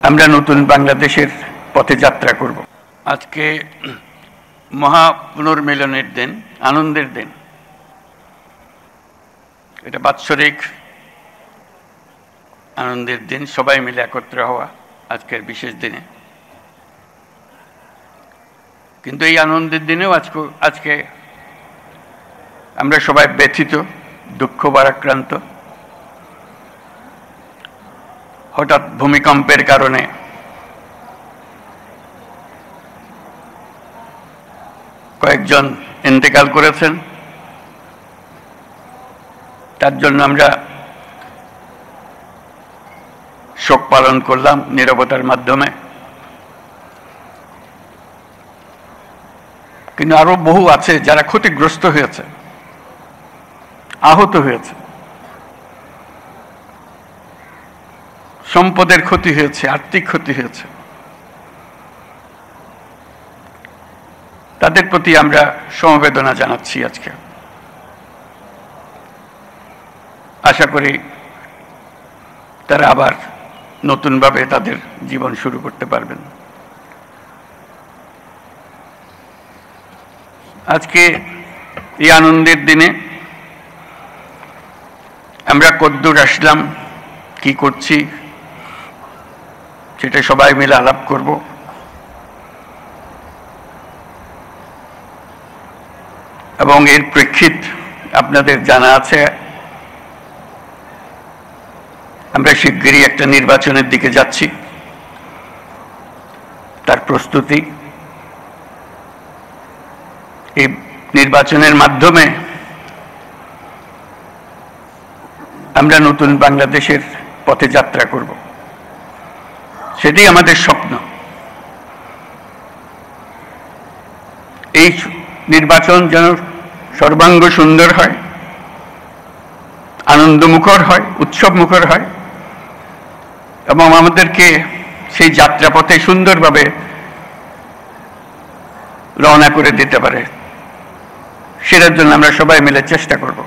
আমরা নতুন বাংলাদেশের পথে যাত্রা করব। আজকে মহা পুনর্মিলনের দিন, আনন্দের দিন। এটা বাৎসরিক আনন্দের দিন, সবাই মিলে একত্র হওয়া আজকের বিশেষ দিনে। কিন্তু এই আনন্দের দিনেও আজকে আমরা সবাই ব্যথিত, দুঃখ ভারাক্রান্ত। হঠাৎ ভূমিকম্পের কারণে কয়েকজন ইন্তেকাল করেছেন, তার জন্য আমরা শোক পালন করলাম নীরবতার মাধ্যমে। কিন্তু আরো বহু আছে যারা ক্ষতিগ্রস্ত হয়েছে, আহত হয়েছে, সম্পদের ক্ষতি হয়েছে, আর্থিক ক্ষতি হয়েছে। তাদের প্রতি আমরা সমবেদনা জানাচ্ছি আজকে। আশা করি তারা আবার নতুনভাবে তাদের জীবন শুরু করতে পারবেন। আজকে এই আনন্দের দিনে আমরা কদ্দূর আসলাম, কি করছি, সেটা সবাই মিলে আলাপ করব। এবং এর প্রেক্ষিত আপনাদের জানা আছে, আমরা শিগগিরই একটা নির্বাচনের দিকে যাচ্ছি, তার প্রস্তুতি। এই নির্বাচনের মাধ্যমে আমরা নতুন বাংলাদেশের পথে যাত্রা করব, সেটাই আমাদের স্বপ্ন। এই নির্বাচন যেন সর্বাঙ্গ সুন্দর হয়, আনন্দমুখর হয়, উৎসবমুখর হয়, এবং আমাদেরকে সেই যাত্রাপথে সুন্দরভাবে রওনা করে দিতে পারে। সেটার জন্য আমরা সবাই মিলে চেষ্টা করব।